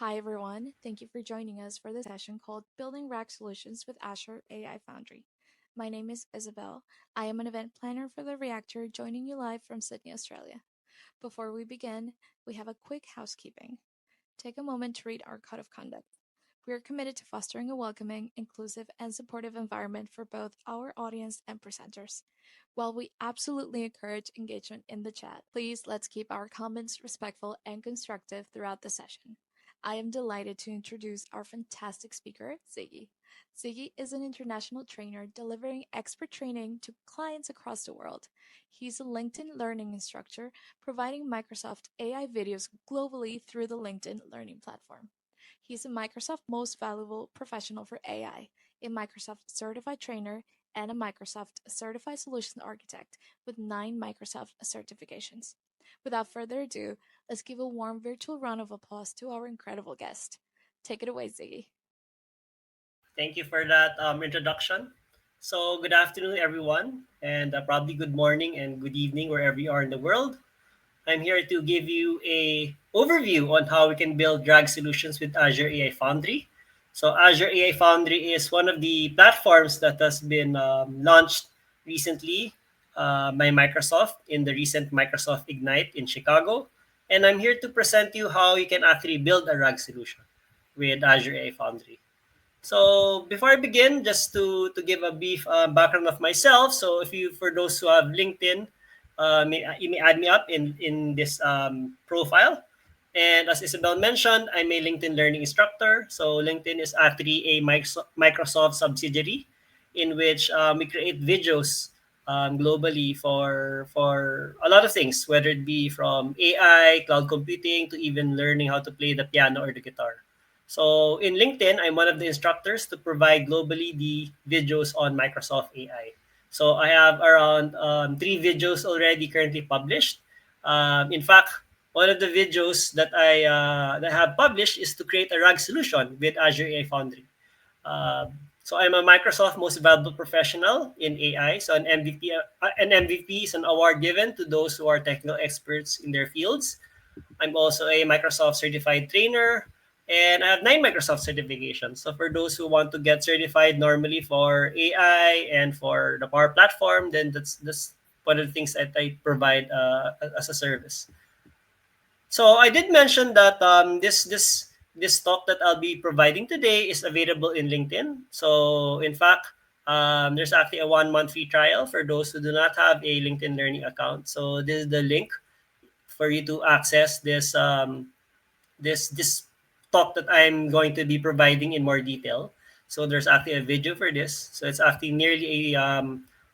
Hi, everyone. Thank you for joining us for this session called Building Rack Solutions with Azure AI Foundry. My name is Isabel. I am an event planner for the Reactor, joining you live from Sydney, Australia. Before we begin, we have a quick housekeeping. Take a moment to read our code of conduct. We are committed to fostering a welcoming, inclusive, and supportive environment for both our audience and presenters. While we absolutely encourage engagement in the chat, please let's keep our comments respectful and constructive throughout the session. I am delighted to introduce our fantastic speaker, Ziggy. Ziggy is an international trainer delivering expert training to clients across the world. He's a LinkedIn learning instructor providing Microsoft AI videos globally through the LinkedIn Learning platform. He's a Microsoft Most Valuable Professional for AI, a Microsoft Certified Trainer, and a Microsoft Certified Solution Architect with 9 Microsoft certifications. Without further ado, let's give a warm virtual round of applause to our incredible guest. Take it away, Ziggy. Thank you for that introduction. So, good afternoon, everyone, and probably good morning and good evening wherever you are in the world. I'm here to give you a overview on how we can build drag solutions with Azure AI Foundry. So, Azure AI Foundry is one of the platforms that has been launched recently by Microsoft in the recent Microsoft Ignite in Chicago. And I'm here to present you how you can actually build a RAG solution with Azure AI Foundry. So before I begin, just to give a brief background of myself. So if you, for those who have LinkedIn, you may add me up in this profile. And as Isabel mentioned, I'm a LinkedIn learning instructor. So LinkedIn is actually a Microsoft subsidiary in which we create videos globally for a lot of things, whether it be from AI, cloud computing, to even learning how to play the piano or the guitar. So in LinkedIn, I'm one of the instructors to provide globally the videos on Microsoft AI. So I have around 3 videos already currently published. In fact, one of the videos that I have published is to create a RAG solution with Azure AI Foundry. So I'm a Microsoft Most Valuable Professional in AI. So an MVP is an award given to those who are technical experts in their fields. I'm also a Microsoft certified trainer, and I have 9 Microsoft certifications. So for those who want to get certified normally for AI and for the Power Platform, then that's one of the things that I provide as a service. So I did mention that this talk that I'll be providing today is available in LinkedIn. So in fact, there's actually a 1 month free trial for those who do not have a LinkedIn Learning account. So this is the link for you to access this talk that I'm going to be providing in more detail. So there's actually a video for this. So it's actually nearly a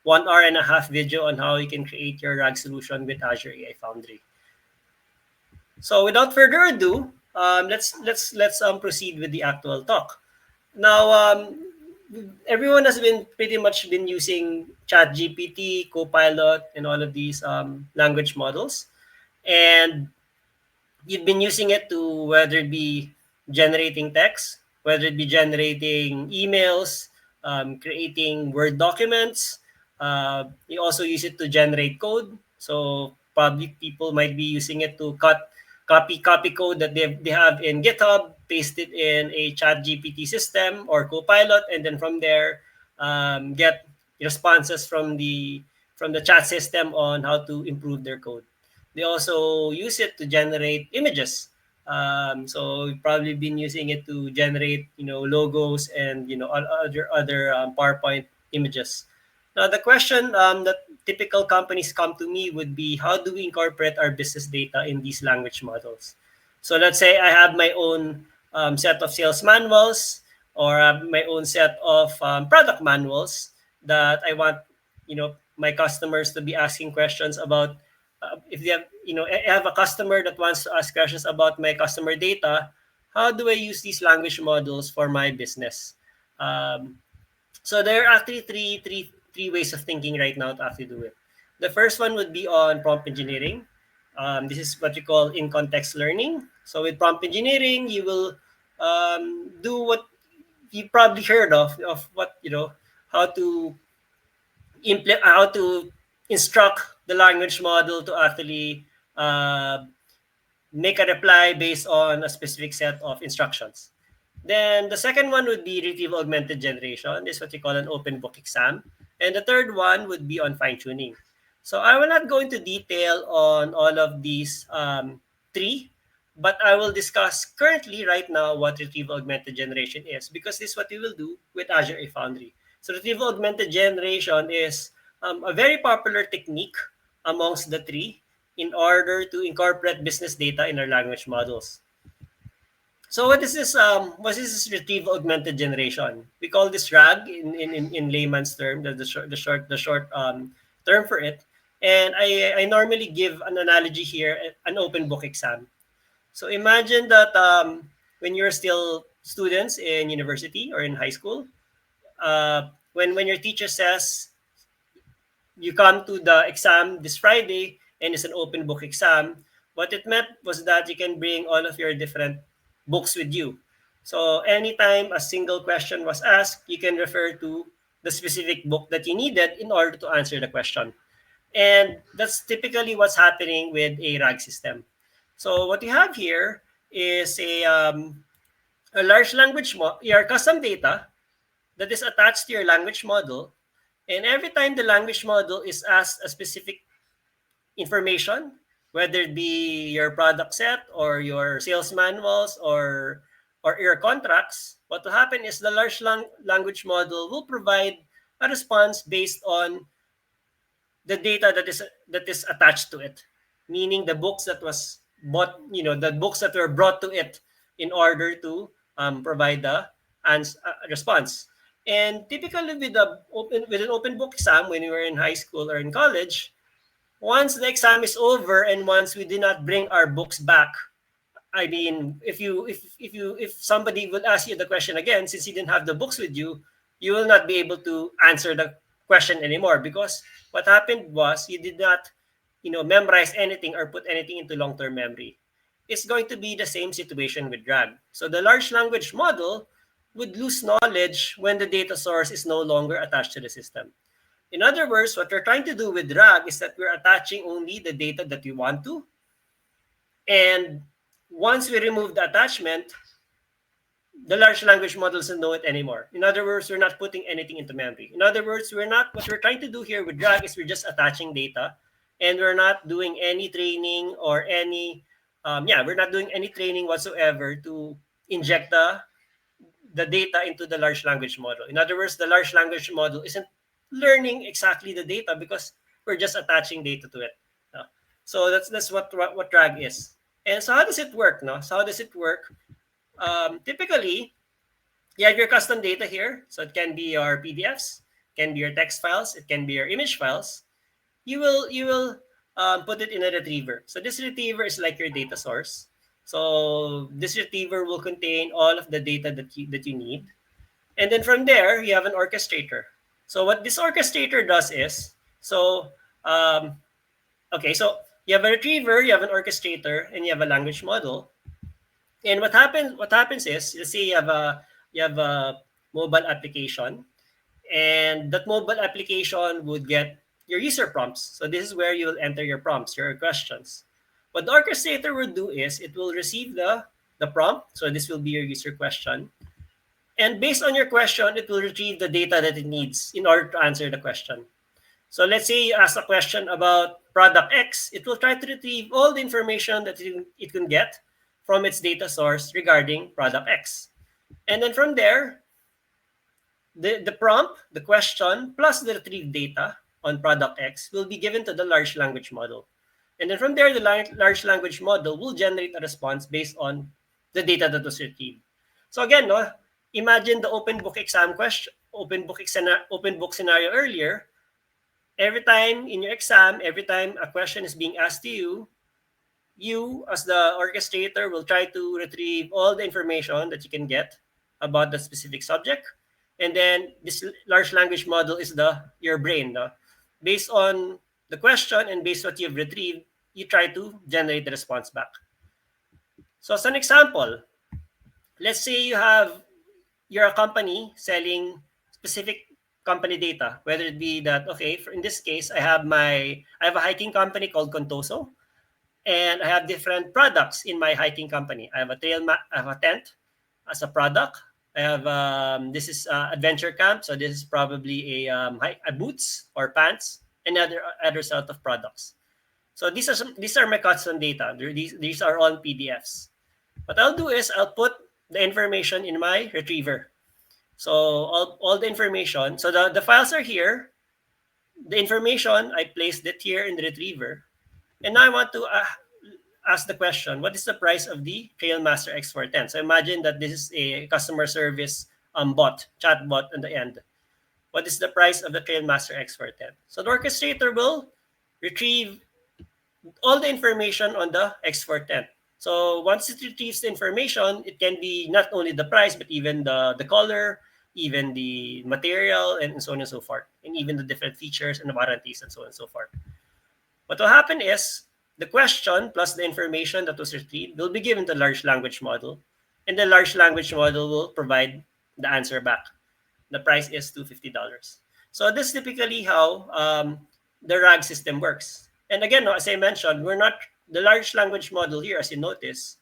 1 hour and a half video on how you can create your RAG solution with Azure AI Foundry. So without further ado, let's proceed with the actual talk. Now, everyone has been pretty much been using ChatGPT, Copilot, and all of these language models, and you've been using it to whether it be generating text, whether it be generating emails, creating Word documents. You also use it to generate code. So probably people might be using it to copy code that they have in GitHub, paste it in a Chat GPT system or Copilot, and then from there get responses from the chat system on how to improve their code. They also use it to generate images. So we've probably been using it to generate, logos and other PowerPoint images. Now the question that typical companies come to me would be, how do we incorporate our business data in these language models? So let's say I have my own set of sales manuals or my own set of product manuals that I want, my customers to be asking questions about. If they have, I have a customer that wants to ask questions about my customer data, how do I use these language models for my business? Um, so there are actually three ways of thinking right now to actually do it. The first one would be on prompt engineering. This is what you call in context learning. So with prompt engineering, you will do what you probably heard of what how to how to instruct the language model to actually uh, make a reply based on a specific set of instructions. Then the second one would be retrieval augmented generation. This is what you call an open book exam. And the third one would be on fine tuning. So I will not go into detail on all of these three, but I will discuss currently right now what retrieval augmented generation is, because this is what we will do with Azure A Foundry. So retrieval augmented generation is a very popular technique amongst the three in order to incorporate business data in our language models. So what is this? What is this retrieval augmented generation? We call this RAG in layman's term, the short term for it. And I normally give an analogy here, an open book exam. So imagine that when you're still students in university or in high school, when your teacher says you come to the exam this Friday and it's an open book exam, what it meant was that you can bring all of your different books with you. So anytime a single question was asked, you can refer to the specific book that you needed in order to answer the question. And that's typically what's happening with a RAG system. So what you have here is a large language model, your custom data that is attached to your language model. And every time the language model is asked a specific information, whether it be your product set or your sales manuals or your contracts, what will happen is the large language model will provide a response based on the data that is attached to it, meaning the books that was bought, the books that were brought to it in order to provide the response. And typically with an open book exam, when we were in high school or in college, once the exam is over and once we did not bring our books back, I mean, if somebody would ask you the question again, since you didn't have the books with you will not be able to answer the question anymore, because what happened was you did not, memorize anything or put anything into long-term memory. It's going to be the same situation with RAG. So the large language model would lose knowledge when the data source is no longer attached to the system. In other words, what we're trying to do with RAG is that we're attaching only the data that we want to. And once we remove the attachment, the large language model doesn't know it anymore. In other words, we're not putting anything into memory. In other words, what we're trying to do here with RAG is we're just attaching data, and we're not doing any training or we're not doing any training whatsoever to inject the data into the large language model. In other words, the large language model isn't learning exactly the data because we're just attaching data to it. No? So that's what RAG is. And so how does it work? No? So how does it work? Typically, you have your custom data here. So it can be your PDFs, can be your text files, it can be your image files. You will put it in a retriever. So this retriever is like your data source. So this retriever will contain all of the data that you need. And then from there, you have an orchestrator. So what this orchestrator does is, so you have a retriever, you have an orchestrator, and you have a language model. And what happens is, let's say you have a mobile application, and that mobile application would get your user prompts. So this is where you will enter your prompts, your questions. What the orchestrator will do is it will receive the prompt. So this will be your user question. And based on your question, it will retrieve the data that it needs in order to answer the question. So let's say you ask a question about product X, it will try to retrieve all the information that it can get from its data source regarding product X. And then from there, the prompt, the question, plus the retrieved data on product X will be given to the large language model. And then from there, the large language model will generate a response based on the data that was retrieved. So again, no, imagine the open book exam question, open book scenario earlier. Every time in your exam, every time a question is being asked to you as the orchestrator will try to retrieve all the information that you can get about the specific subject. And then this large language model is your brain. No? Based on the question and based on what you've retrieved, you try to generate the response back. So as an example, let's say you're a company selling specific company data, whether it be that, okay, in this case, I have a hiking company called Contoso. and I have different products in my hiking company. I have I have a tent as a product. I have this is adventure camp, so this is probably a boots or pants and other set of products. So these are my custom data. These are all PDFs. What I'll do is I'll put the information in my retriever. So all the information. So the files are here. The information I placed it here in the retriever, and now I want to ask the question: what is the price of the Trailmaster X410? So imagine that this is a customer service chat bot on the end. What is the price of the Trailmaster X410? So the orchestrator will retrieve all the information on the X410. So once it retrieves the information, it can be not only the price, but even the color, even the material, and so on and so forth, and even the different features and the warranties and so on and so forth. What will happen is the question plus the information that was retrieved will be given to the large language model, and the large language model will provide the answer back. The price is $250. So this is typically how the RAG system works. And again, no, as I mentioned, we're not the large language model here, as you notice,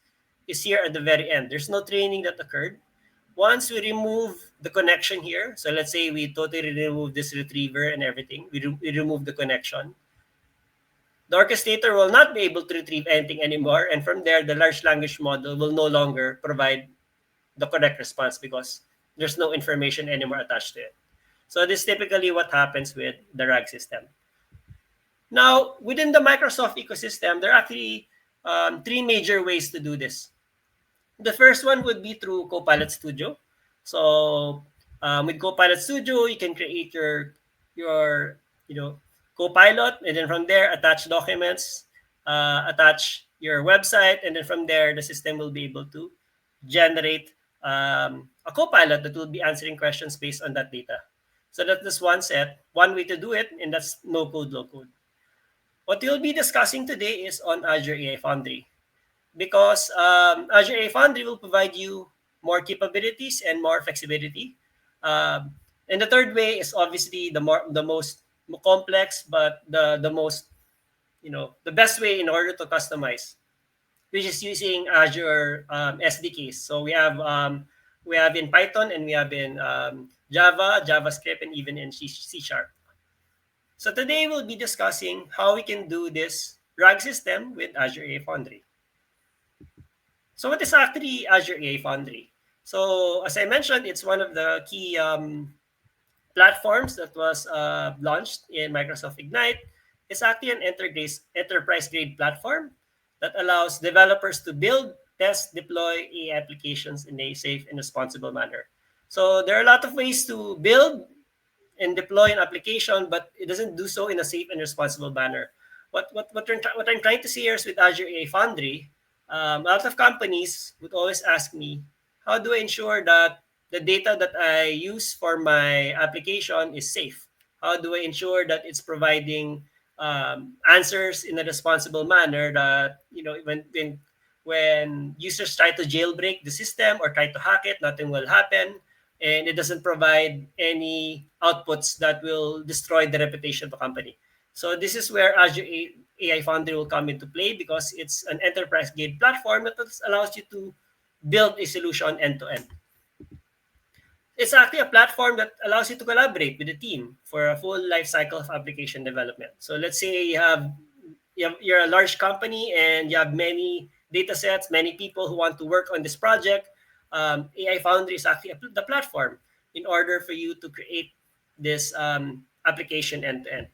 is here at the very end. There's no training that occurred. Once we remove the connection here, so let's say we totally remove this retriever and everything, we remove the connection. The orchestrator will not be able to retrieve anything anymore. And from there, the large language model will no longer provide the correct response because there's no information anymore attached to it. So this is typically what happens with the RAG system. Now, within the Microsoft ecosystem, there are actually three major ways to do this. The first one would be through Copilot Studio. So with Copilot Studio, you can create your Copilot, and then from there attach documents, attach your website, and then from there the system will be able to generate a Copilot that will be answering questions based on that data. So that's one way to do it, and that's no code, low code. What we'll be discussing today is on Azure AI Foundry because Azure AI Foundry will provide you more capabilities and more flexibility. And the third way is obviously the most complex, but the most the best way in order to customize, which is using Azure SDKs. So we have in Python and we have in Java, JavaScript, and even in C Sharp. So today we'll be discussing how we can do this RAG system with Azure AI Foundry. So what is actually Azure AI Foundry? So as I mentioned, it's one of the key platforms that was launched in Microsoft Ignite. It's actually an enterprise-grade platform that allows developers to build, test, deploy AI applications in a safe and responsible manner. So there are a lot of ways to build and deploy an application, but it doesn't do so in a safe and responsible manner. What I'm trying to say here is with Azure AI Foundry, a lot of companies would always ask me, how do I ensure that the data that I use for my application is safe? How do I ensure that it's providing answers in a responsible manner that when users try to jailbreak the system or try to hack it, nothing will happen, and it doesn't provide any outputs that will destroy the reputation of the company. So this is where Azure AI Foundry will come into play because it's an enterprise-grade platform that allows you to build a solution end to end. It's actually a platform that allows you to collaborate with the team for a full life cycle of application development. So let's say you're a large company and you have many data sets, many people who want to work on this project. AI Foundry is actually the platform in order for you to create this application end to end.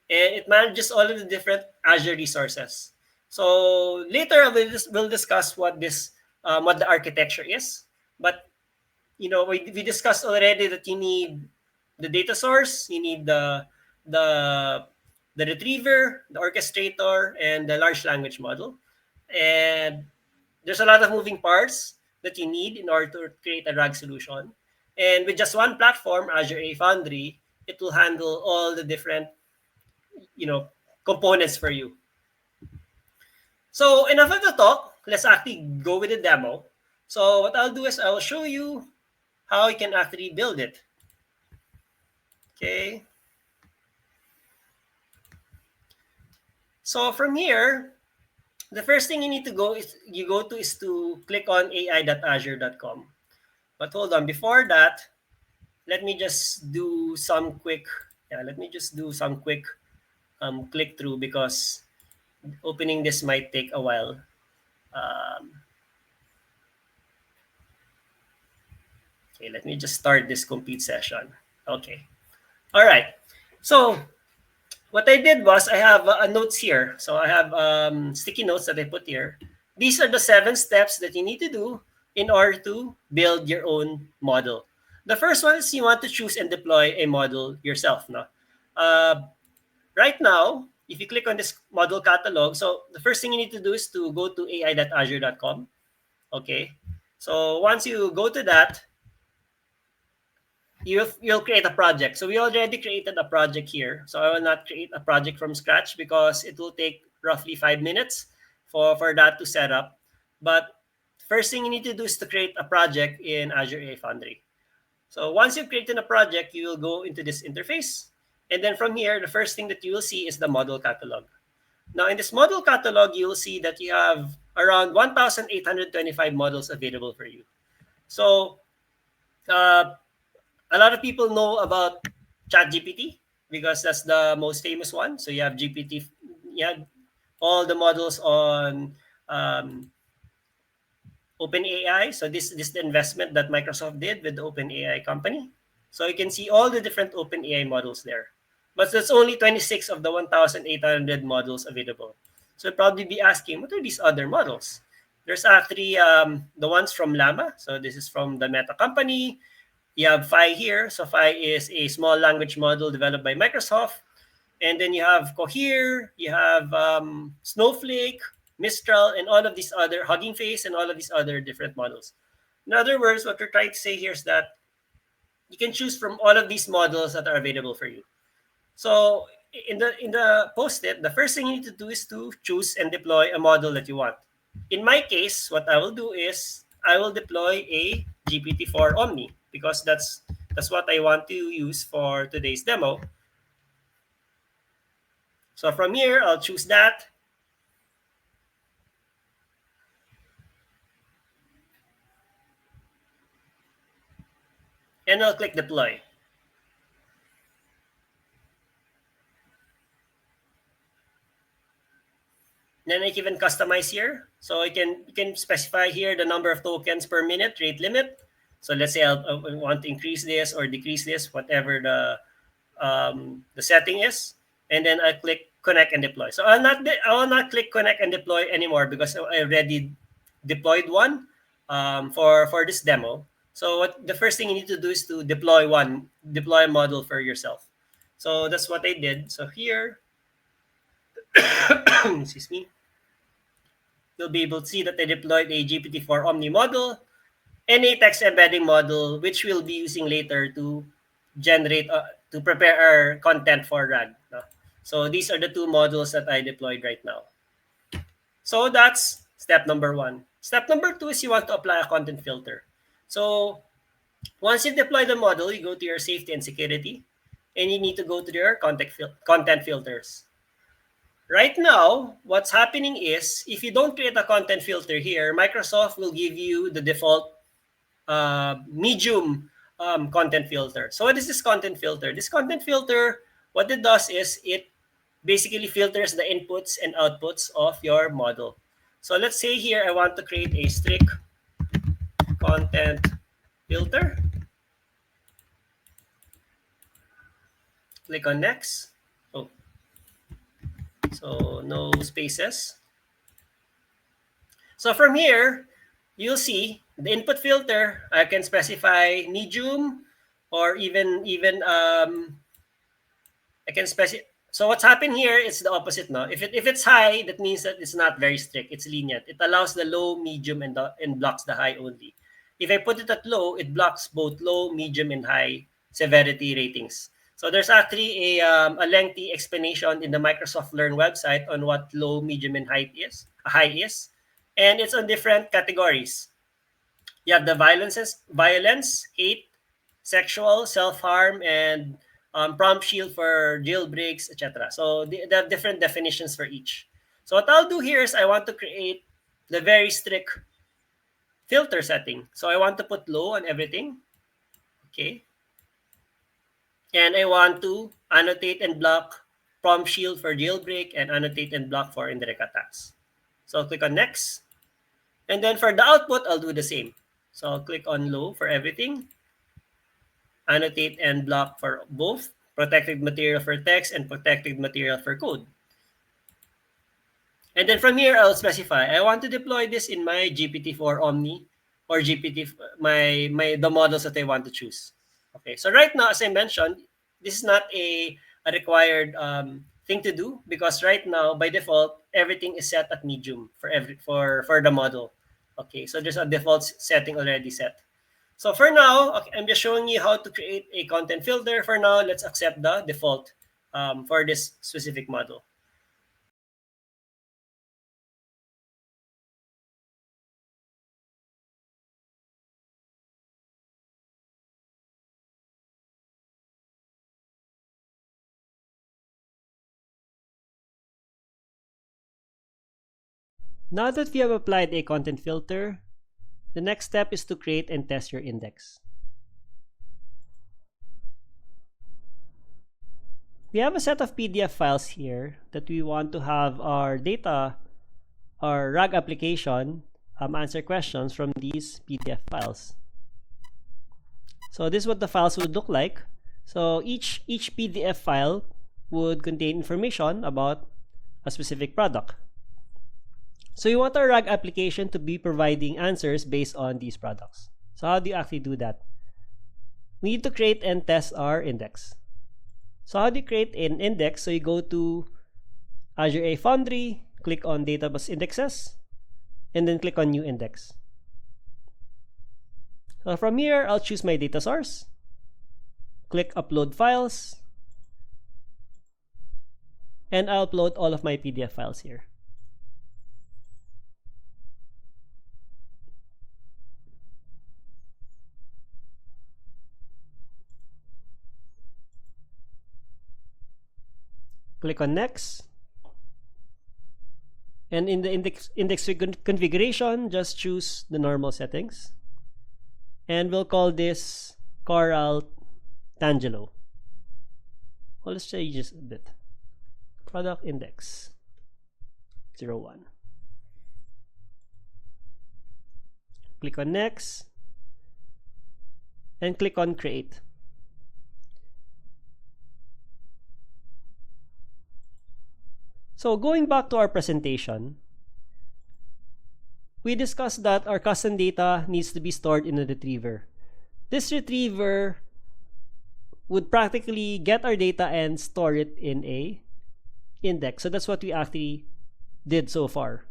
And it manages all of the different Azure resources. So later we'll discuss what the architecture is. But we discussed already that you need the data source, you need the retriever, the orchestrator, and the large language model. And there's a lot of moving parts that you need in order to create a RAG solution. And with just one platform, Azure AI Foundry, it will handle all the different components for you. So enough of the talk. Let's actually go with the demo. So what I'll do is I'll show you how you can actually build it. Okay. So from here, the first thing you go to is to click on ai.azure.com. But hold on, before that, let me just do some quick click through because opening this might take a while. Um, okay, let me just start this complete session. Okay. All right. So what I did was I have notes here. So I have sticky notes that I put here. These are the 7 steps that you need to do in order to build your own model. The first one is you want to choose and deploy a model yourself. No? Uh, right now, if you click on this model catalog, so the first thing you need to do is to go to ai.azure.com. Okay. So once you go to that, you'll create a project. So we already created a project here. So I will not create a project from scratch because it will take roughly 5 minutes for that to set up. But first thing you need to do is to create a project in Azure AI Foundry. So once you've created a project, you will go into this interface. And then from here, the first thing that you will see is the model catalog. Now in this model catalog, you will see that you have around 1,825 models available for you. So uh, a lot of people know about ChatGPT because that's the most famous one. So you have GPT, you have all the models on um, OpenAI. So this is the investment that Microsoft did with the OpenAI company. So you can see all the different OpenAI models there. But that's only 26 of the 1,800 models available. So you'll probably be asking, what are these other models? There's actually the ones from Llama. So this is from the Meta company. You have Phi here. So Phi is a small language model developed by Microsoft. And then you have Cohere, you have Snowflake, Mistral, and all of these other Hugging Face, and all of these other different models. In other words, what we're trying to say here is that you can choose from all of these models that are available for you. So in the post-it, the first thing you need to do is to choose and deploy a model that you want. In my case, what I will do is I will deploy a GPT-4 Omni because that's what I want to use for today's demo. So from here, I'll choose that. And I'll click deploy. Then I can customize here. So you can specify here the number of tokens per minute, rate limit. So let's say I want to increase this or decrease this, whatever the setting is. And then I click connect and deploy. So I will not click connect and deploy anymore because I already deployed one for this demo. So what the first thing you need to do is to deploy a model for yourself. So that's what I did. So here, excuse me, you'll be able to see that I deployed a GPT-4 Omni model and a text embedding model, which we'll be using later to to prepare our content for RAG. No? So these are the two models that I deployed right now. So that's step number 1. Step number 2 is you want to apply a content filter. So once you deploy the model, you go to your safety and security, and you need to go to your content filters. Right now, what's happening is if you don't create a content filter here, Microsoft will give you the default medium content filter. So what is this content filter? This content filter, what it does is it basically filters the inputs and outputs of your model. So let's say here I want to create a strict content filter. Click on next. Oh, so no spaces. So from here, you'll see the input filter. I can specify medium or even I can specify. So what's happened here is the opposite. No, if it's high, that means that it's not very strict. It's lenient. It allows the low, medium, and blocks the high only. If I put it at low, it blocks both low, medium, and high severity ratings. So there's actually a lengthy explanation in the Microsoft Learn website on what low, medium, and high is, and it's on different categories. You have the violence, hate, sexual, self-harm, and prompt shield for jailbreaks, etc. So they have different definitions for each. So what I'll do here is I want to create the very strict filter setting. So I want to put low on everything. Okay. And I want to annotate and block prompt shield for jailbreak and annotate and block for indirect attacks. So I'll click on next. And then for the output, I'll do the same. So I'll click on low for everything, annotate and block for both protected material for text and protected material for code. And then from here, I'll specify, I want to deploy this in my GPT-4 Omni or GPT, the models that I want to choose. Okay, so right now, as I mentioned, this is not a required thing to do because right now, by default, everything is set at medium for the model. Okay, so there's a default setting already set. So for now, okay, I'm just showing you how to create a content filter. For now, let's accept the default for this specific model. Now that we have applied a content filter, the next step is to create and test your index. We have a set of PDF files here that we want to have our data, our RAG application, answer questions from these PDF files. So this is what the files would look like. So each PDF file would contain information about a specific product. So you want our RAG application to be providing answers based on these products. So how do you actually do that? We need to create and test our index. So how do you create an index? So you go to Azure AI Foundry, click on Database Indexes, and then click on New Index. So from here, I'll choose my data source, click Upload Files, and I'll upload all of my PDF files here. Click on Next. And in the index configuration, just choose the normal settings. And we'll call this Coral Tangelo. Well, let's change just a bit. Product index 01. Click on Next. And click on Create. So going back to our presentation, we discussed that our custom data needs to be stored in a retriever. This retriever would practically get our data and store it in a index. So that's what we actually did so far.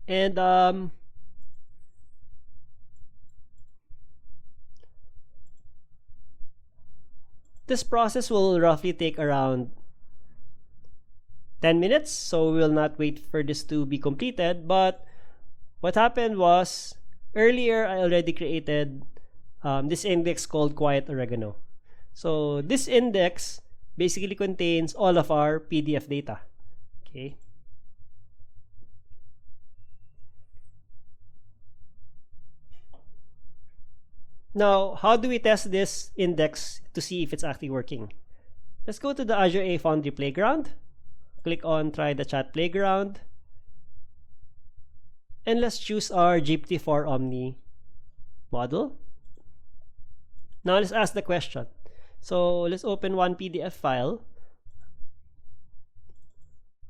And this process will roughly take around 10 minutes, so we will not wait for this to be completed. But what happened was, earlier I already created this index called Quiet Oregano. So this index basically contains all of our PDF data. Okay. Now, how do we test this index to see if it's actually working? Let's go to the Azure AI Foundry Playground. Click on Try the Chat Playground. And let's choose our GPT-4 Omni model. Now let's ask the question. So let's open one PDF file.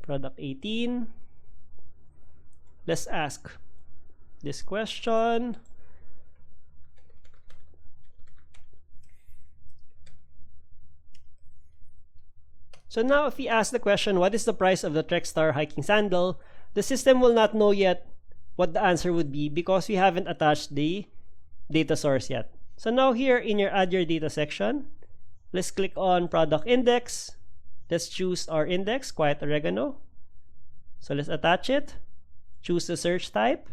Product 18. Let's ask this question. So now if we ask the question, what is the price of the Trekstar hiking sandal? The system will not know yet what the answer would be because we haven't attached the data source yet. So now here in your Add Your Data section, let's click on Product Index. Let's choose our index, Quiet Oregano. So let's attach it. Choose the search type.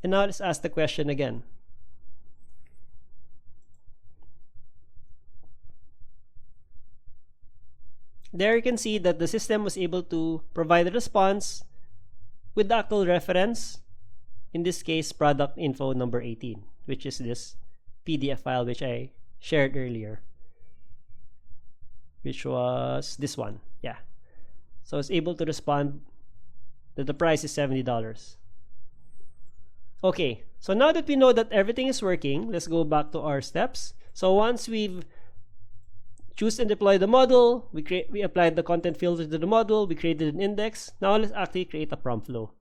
And now let's ask the question again. there you can see that the system was able to provide a response with the actual reference, in this case product info number 18, which is this PDF file which I shared earlier, which was this one. Yeah, so it's able to respond that the price is $70. Okay, so now that we know that everything is working, let's go back to our steps. So once we've choose and deploy the model, we applied the content filter to the model, we created an index. Now let's actually create a prompt flow.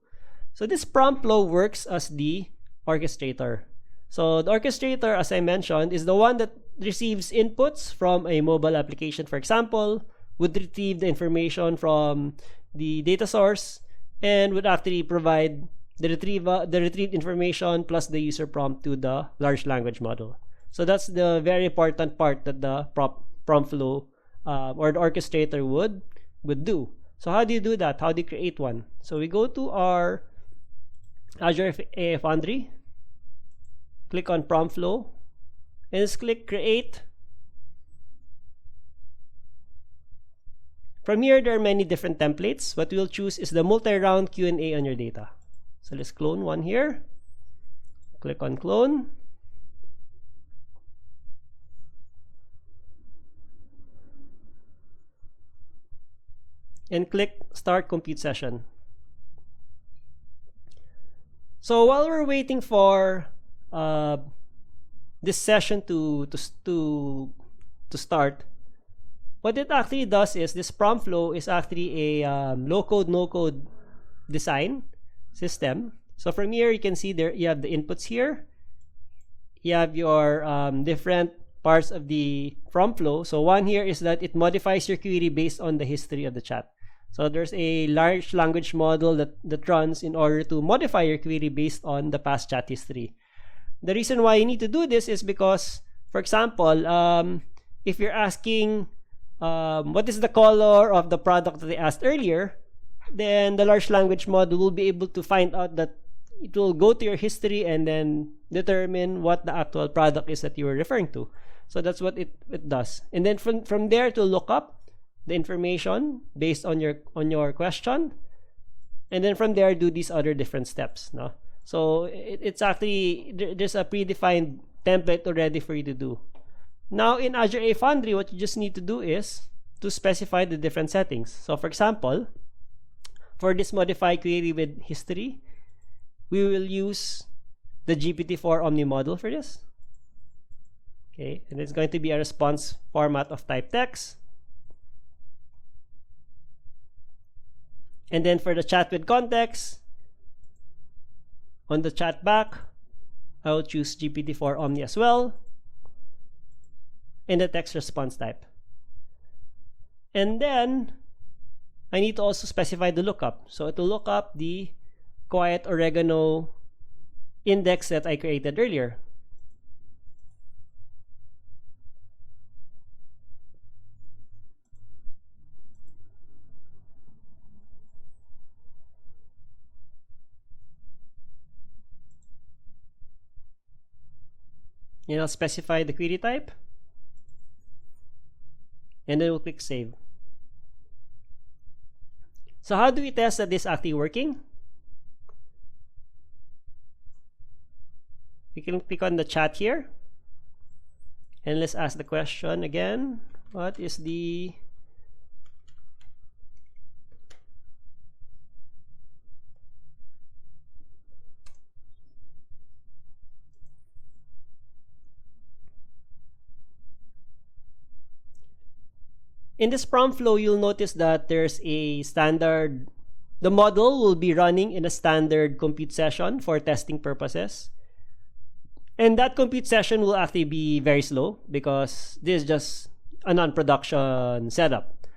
So this prompt flow works as the orchestrator. So the orchestrator, as I mentioned, is the one that receives inputs from a mobile application, for example, would retrieve the information from the data source, and would actually provide the retrieved information plus the user prompt to the large language model. So that's the very important part that the prompt flow or the orchestrator would do. So how do you do that? How do you create one? So we go to our Azure AI Foundry, click on prompt flow, and just click create. From here, there are many different templates. What we'll choose is the multi-round Q&A on your data. So let's clone one here. Click on clone. And click start compute session. So while we're waiting for this session to start, what it actually does is this prompt flow is actually a low-code, no-code design system. So from here, you can see there you have the inputs here. You have your different parts of the prompt flow. So one here is that it modifies your query based on the history of the chat. So there's a large language model that runs in order to modify your query based on the past chat history. The reason why you need to do this is because, for example, if you're asking what is the color of the product that they asked earlier, then the large language model will be able to find out that it will go to your history and then determine what the actual product is that you were referring to. So that's what it does. And then from there to look up the information based on your question, and then from there do these other different steps. No? So it's actually, there's a predefined template already for you to do. Now in Azure AI Foundry, what you just need to do is to specify the different settings. So for example, for this modify query with history, we will use the GPT-4 Omni model for this. Okay, and it's going to be a response format of type text. And then for the chat with context, on the chat back, I will choose GPT-4 Omni as well, and the text response type. And then I need to also specify the lookup. So it will look up the quiet oregano index that I created earlier. And I'll specify the query type, and then we'll click save. So how do we test that this is actually working? We can click on the chat here, and let's ask the question again. What is the in this prompt flow, you'll notice that there's a standard, the model will be running in a standard compute session for testing purposes. And that compute session will actually be very slow because this is just a non-production setup.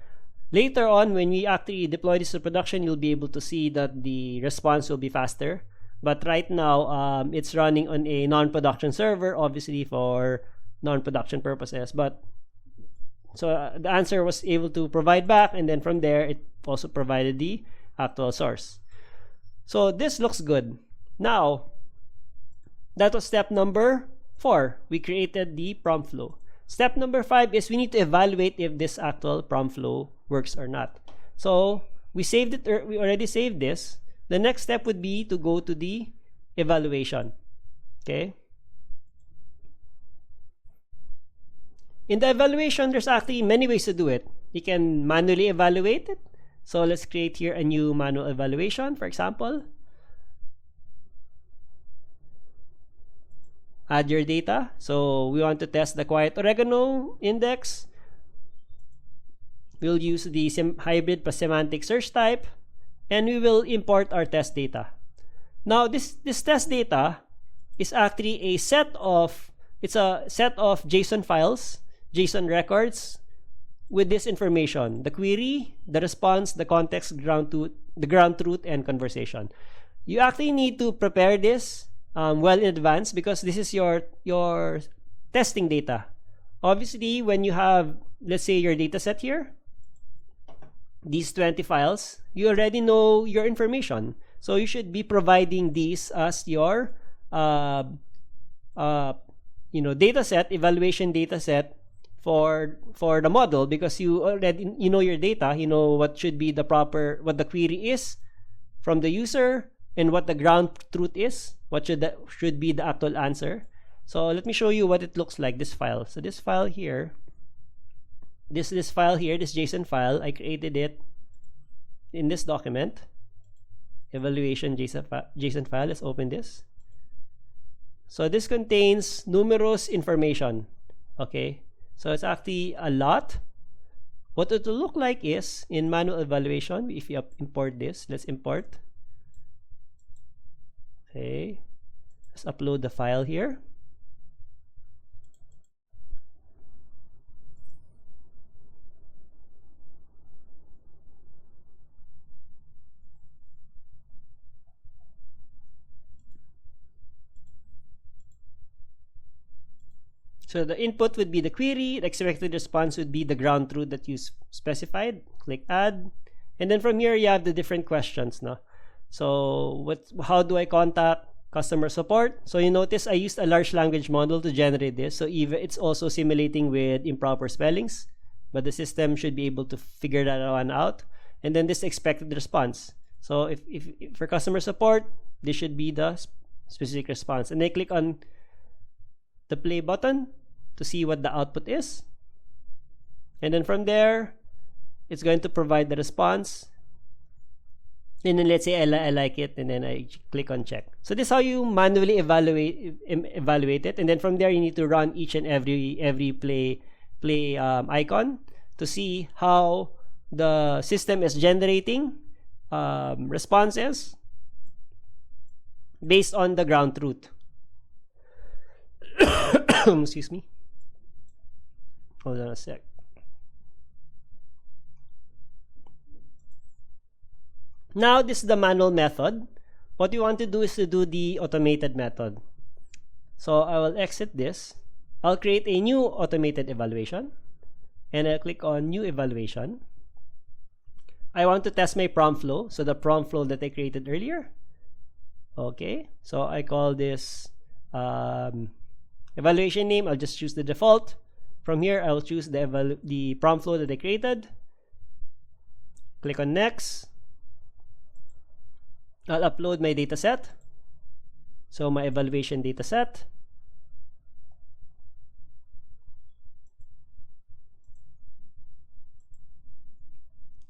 Later on, when we actually deploy this to production, you'll be able to see that the response will be faster. But right now, it's running on a non-production server, obviously for non-production purposes. But so the answer was able to provide back, and then from there, it also provided the actual source. So this looks good. Now, that was step number 4. We created the prompt flow. Step number 5 is we need to evaluate if this actual prompt flow works or not. So we saved it, we already saved this. The next step would be to go to the evaluation. Okay. In the evaluation, there's actually many ways to do it. You can manually evaluate it. So let's create here a new manual evaluation, for example. Add your data. So we want to test the quiet oregano index. We'll use the hybrid plus semantic search type, and we will import our test data. Now this test data is actually a set of JSON files, JSON records with this information: the query, the response, the context, the ground truth, and conversation. You actually need to prepare this well in advance, because this is your testing data. Obviously, when you have, let's say, your data set here, these 20 files, you already know your information. So you should be providing these as your data set, evaluation data set for the model, because you already know your data. You know what should be what the query is from the user, and what the ground truth is, what should be the actual answer. So let me show you what it looks like, this file. So this file here, this JSON file, I created it in this document, evaluation JSON file. Let's open this. So this contains numerous information. Okay, so it's actually a lot. What it will look like is, in manual evaluation, if you import this, let's import. Okay, let's upload the file here. So the input would be the query, the expected response would be the ground truth that you specified. Click add, and then from here you have the different questions. No? So how do I contact customer support? So you notice I used a large language model to generate this. So even it's also simulating with improper spellings, but the system should be able to figure that one out. And then this expected response. So if for customer support, this should be the specific response. And I click on the play button to see what the output is. And then from there, it's going to provide the response. And then let's say I like it, and then I click on check. So this is how you manually evaluate it. And then from there, you need to run each and every play icon to see how the system is generating responses based on the ground truth. Excuse me. Hold on a sec. Now this is the manual method. What you want to do is to do the automated method. So I will exit this. I'll create a new automated evaluation, and I'll click on new evaluation. I want to test my prompt flow, so the prompt flow that I created earlier. Okay, so I call this evaluation name. I'll just choose the default. From here, I'll choose the prompt flow that I created. Click on next. I'll upload my data set. So my evaluation data set.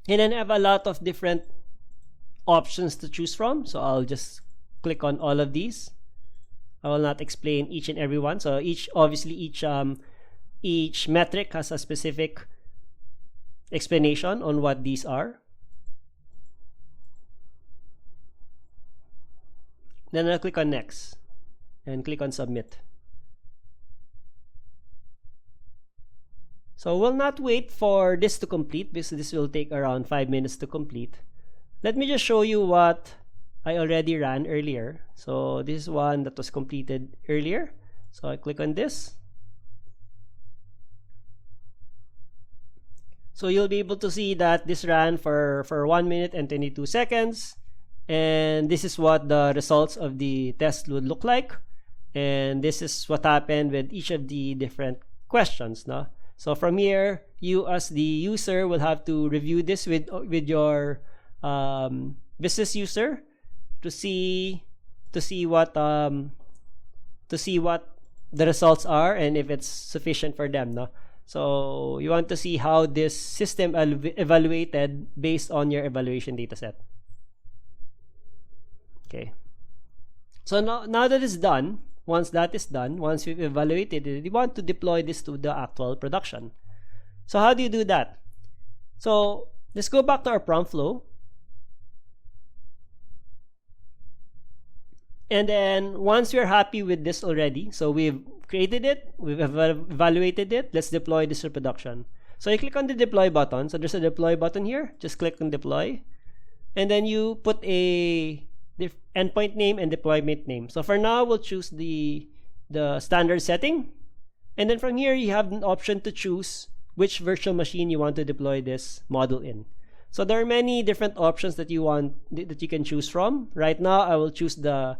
And then I have a lot of different options to choose from. So I'll just click on all of these. I will not explain each and every one. So each metric has a specific explanation on what these are. Then I'll click on next and click on submit. So we'll not wait for this to complete, because this will take around 5 minutes to complete. Let me just show you what I already ran earlier. So this is one that was completed earlier. So I click on this. So you'll be able to see that this ran for 1 minute and 22 seconds. And this is what the results of the test would look like. And this is what happened with each of the different questions, no? So from here, you as the user will have to review this with your business user to see what the results are and if it's sufficient for them, no? So you want to see how this system evaluated based on your evaluation dataset. Okay. So now that it's done, once that is done, once we've evaluated it, we want to deploy this to the actual production. So how do you do that? So let's go back to our prompt flow. And then once we're happy with this already, so we've created it, we've evaluated it, let's deploy this to production. So you click on the deploy button. So there's a deploy button here. Just click on deploy. And then you put a endpoint name and deployment name. So for now, we'll choose the standard setting. And then from here, you have an option to choose which virtual machine you want to deploy this model in. So there are many different options that you can choose from. Right now, I will choose the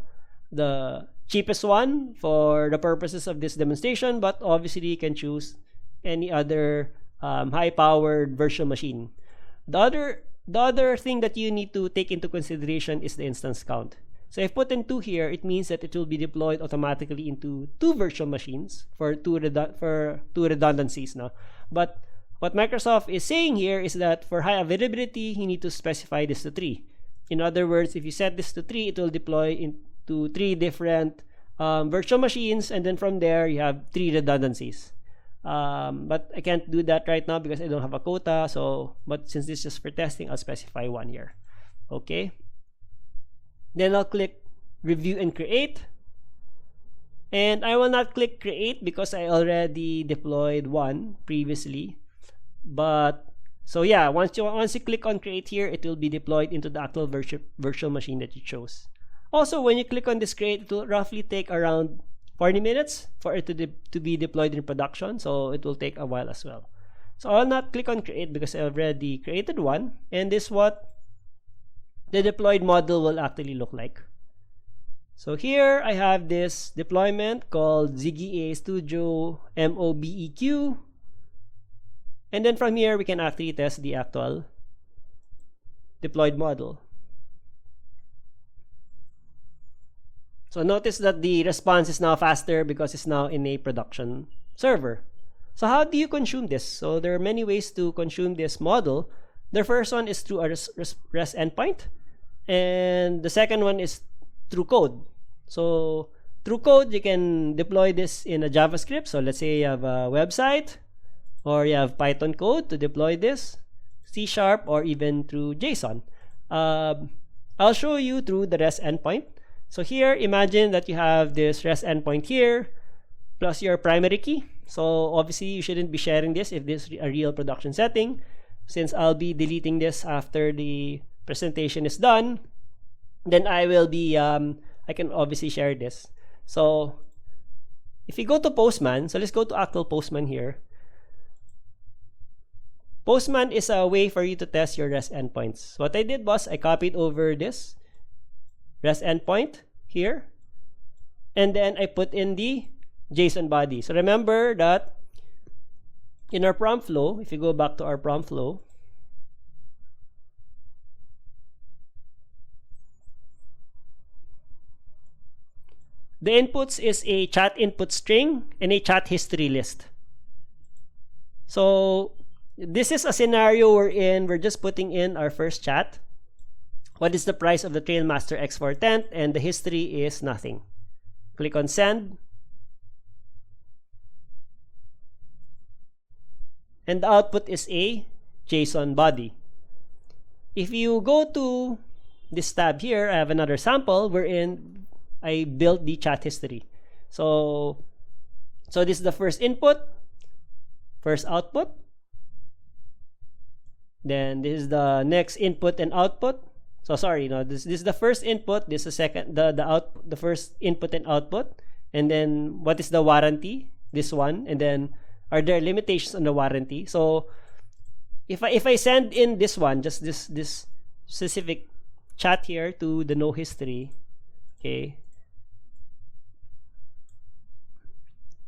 cheapest one for the purposes of this demonstration, but obviously you can choose any other high-powered virtual machine. The other thing that you need to take into consideration is the instance count. So if put in 2 here, it means that it will be deployed automatically into 2 virtual machines for two redundancies now. But what Microsoft is saying here is that for high availability, you need to specify this to 3. In other words, if you set this to 3, it will deploy into 3 different virtual machines, and then from there you have 3 redundancies. But I can't do that right now because I don't have a quota. But since this is just for testing, I'll specify 1 here. Okay. Then I'll click review and create. And I will not click create because I already deployed 1 previously. But so yeah, once you click on create here, it will be deployed into the actual virtual machine that you chose. Also, when you click on this create, it will roughly take around 40 minutes for it to be deployed in production. So it will take a while as well. So I'll not click on create because I already created 1. And this is what the deployed model will actually look like. So here I have this deployment called ZiggyA Studio MOBEQ. And then from here, we can actually test the actual deployed model. So notice that the response is now faster because it's now in a production server. So how do you consume this? So there are many ways to consume this model. The first one is through a REST endpoint. And the second one is through code. So through code, you can deploy this in a JavaScript. So let's say you have a website or you have Python code to deploy this, C#, or even through JSON. I'll show you through the REST endpoint. So here, imagine that you have this REST endpoint here, plus your primary key. So obviously, you shouldn't be sharing this if this is a real production setting. Since I'll be deleting this after the presentation is done, then I will be, I can obviously share this. So if you go to Postman, so let's go to actual Postman here. Postman is a way for you to test your REST endpoints. So what I did was I copied over this REST endpoint here, and then I put in the JSON body. So remember that in our prompt flow, if you go back to our prompt flow, the inputs is a chat input string and a chat history list. So this is a scenario wherein we're just putting in our first chat. What is the price of the Trailmaster X4 tent? And the history is nothing. Click on send. And the output is a JSON body. If you go to this tab here, I have another sample wherein I built the chat history. So this is the first input, first output. Then this is the next input and output. So sorry, no, this is the first input, this is the second, the first input and output. And then what is the warranty? This one. And then are there limitations on the warranty? So if I send in this one, just this specific chat here to the no history, okay,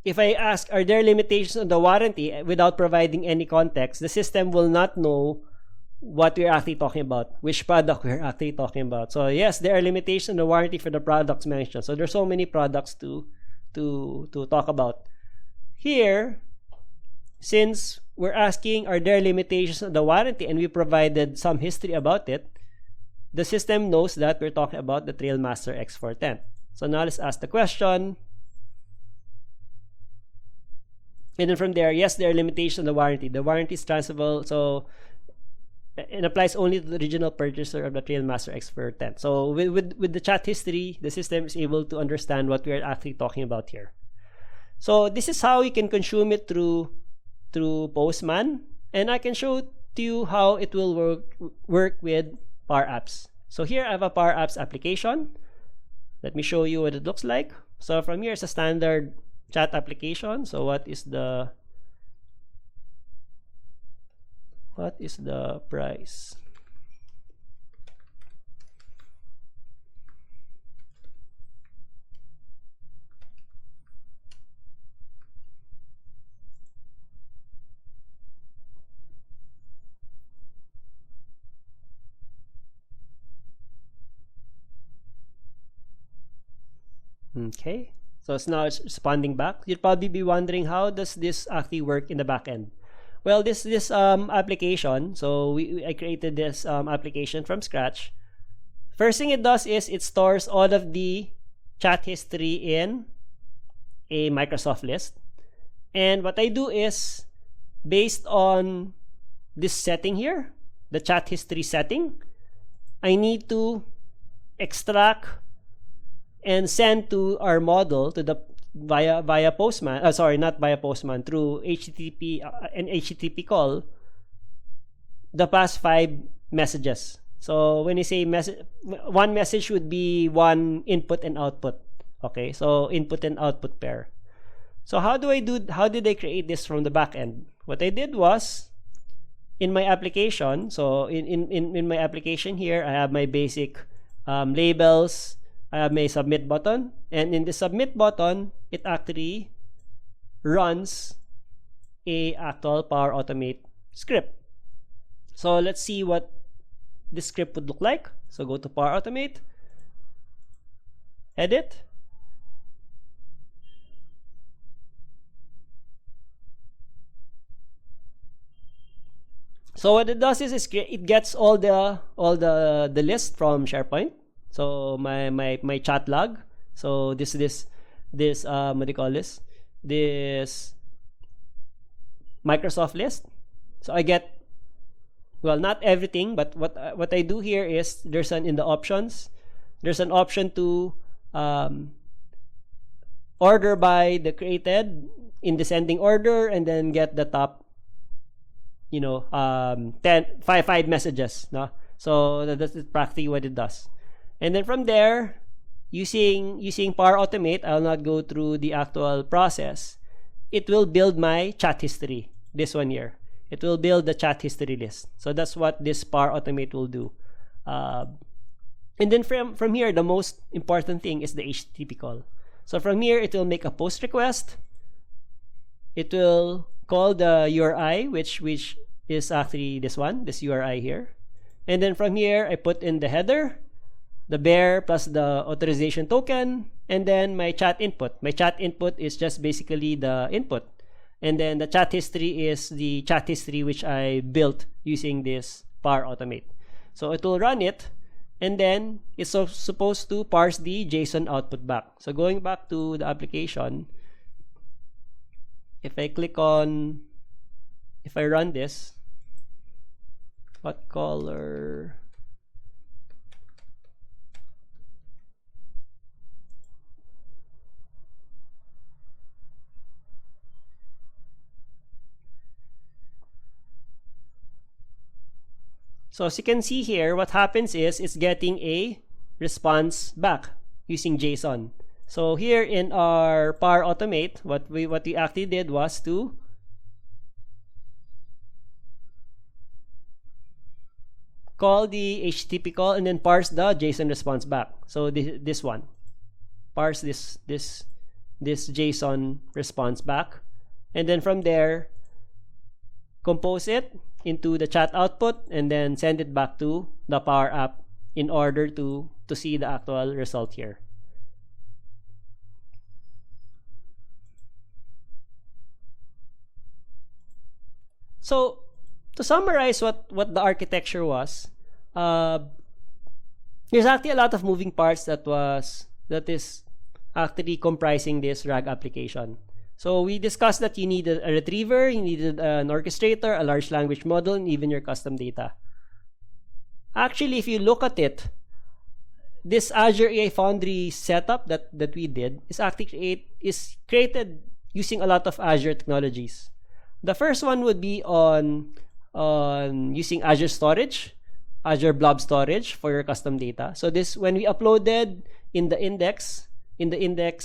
if I ask, are there limitations on the warranty without providing any context, the system will not know what we're actually talking about, which product we're actually talking about. So yes, there are limitations on the warranty for the products mentioned. So there's so many products to talk about. Here, since we're asking, are there limitations on the warranty, and we provided some history about it, the system knows that we're talking about the Trailmaster X410. So now let's ask the question. And then from there, yes, there are limitations on the warranty. The warranty is transferable, so it applies only to the original purchaser of the Trailmaster X410. So with the chat history, the system is able to understand what we are actually talking about here. So this is how you can consume it through Postman, and I can show to you how it will work with Power Apps. So here I have a Power Apps application. Let me show you what it looks like. So from here, it's a standard chat application. So what is the price? Okay, so it's responding back. You'd probably be wondering, how does this actually work in the back end? Well, this application, so I created this application from scratch. First thing it does is it stores all of the chat history in a Microsoft list. And what I do is, based on this setting here, the chat history setting, I need to extract and send to our model to the via Postman. Sorry, not via Postman, through HTTP an HTTP call, the past 5 messages. So when you say one message would be one input and output. Okay, so input and output pair. So how did I create this from the back end? What I did was, in my application, so in my application here, I have my basic labels. I have my submit button, and in the submit button, it actually runs a actual Power Automate script. So let's see what this script would look like. So go to Power Automate, edit, so what it does is it gets all the list from SharePoint. So my chat log. So this what do you call this? This Microsoft list. So I get, well, not everything, but what I do here is, in the options, there's an option to order by the created in descending order, and then get the top, 5 messages. No? So that's practically what it does. And then from there, using Power Automate, I'll not go through the actual process. It will build my chat history. This one here. It will build the chat history list. So that's what this Power Automate will do. And then from here, the most important thing is the HTTP call. So from here, it will make a post request. It will call the URI, which is actually this URI here. And then from here, I put in the header, the bear plus the authorization token, and then my chat input. My chat input is just basically the input. And then the chat history is the chat history which I built using this Power Automate. So it will run it, and then it's supposed to parse the JSON output back. So going back to the application, if I run this, what color? So as you can see here, what happens is it's getting a response back using JSON. So here in our Power Automate, what we actually did was to call the HTTP call and then parse the JSON response back. So this one, parse this this JSON response back. And then from there, compose it into the chat output and then send it back to the Power App in order to see the actual result here. So to summarize what the architecture was, there's actually a lot of moving parts that is actually comprising this RAG application. So we discussed that you needed a retriever, you needed an orchestrator, a large language model, and even your custom data. Actually, if you look at it, this Azure AI Foundry setup that we did is actually created using a lot of Azure technologies. The first one would be on using Azure Storage, Azure Blob Storage for your custom data. So this, when we uploaded in the index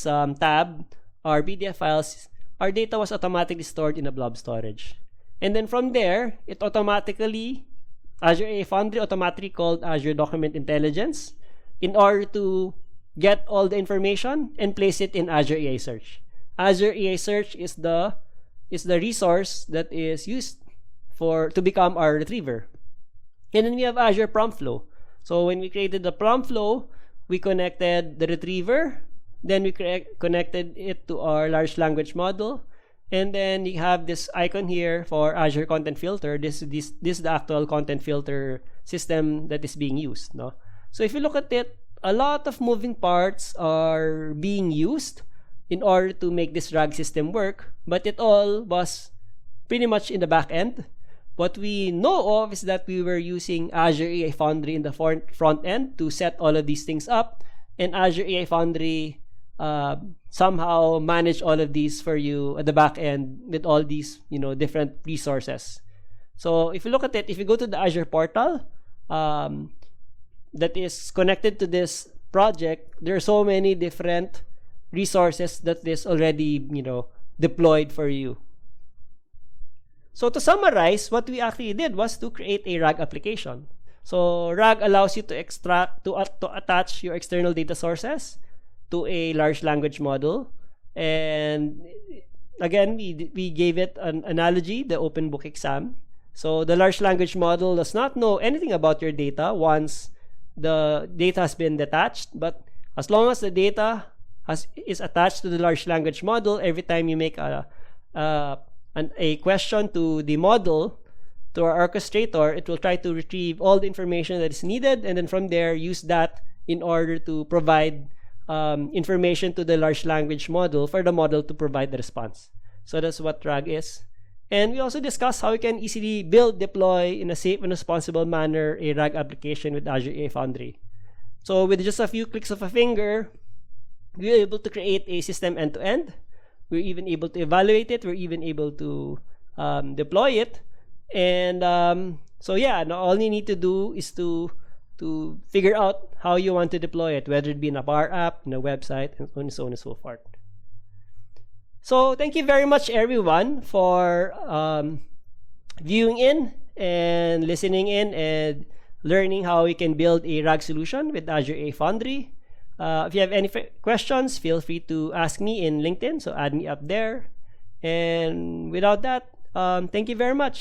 tab our PDF files, our data was automatically stored in a blob storage. And then from there, Azure AI Foundry automatically called Azure Document Intelligence in order to get all the information and place it in Azure AI Search. Azure AI Search is the resource that is used to become our retriever. And then we have Azure Prompt Flow. So when we created the prompt flow, we connected the retriever, then we connected it to our large language model, and then you have this icon here for Azure Content Filter. This is the actual content filter system that is being used. No? So if you look at it, a lot of moving parts are being used in order to make this RAG system work, but it all was pretty much in the back end. What we know of is that we were using Azure AI Foundry in the front end to set all of these things up, and Azure AI Foundry somehow manage all of these for you at the back end with all these different resources. So if you look at it, if you go to the Azure portal that is connected to this project, there are so many different resources that is already deployed for you. So to summarize, what we actually did was to create a RAG application. So RAG allows you to attach your external data sources to a large language model. And again, we gave it an analogy, the open book exam. So the large language model does not know anything about your data once the data has been detached, but as long as the data is attached to the large language model, every time you make a question to the model, to our orchestrator, it will try to retrieve all the information that is needed, and then from there use that in order to provide information to the large language model for the model to provide the response. So that's what RAG is. And we also discussed how we can easily build, deploy in a safe and responsible manner a RAG application with Azure AI Foundry. So with just a few clicks of a finger, we were able to create a system end-to-end. We're even able to evaluate it. We're even able to deploy it. And so yeah, now all you need to do is to figure out how you want to deploy it, whether it be in a Power App, in a website, and so on and so forth. So thank you very much, everyone, for viewing in and listening in and learning how we can build a RAG solution with Azure AI Foundry. If you have any questions, feel free to ask me in LinkedIn, so add me up there. And without that, thank you very much.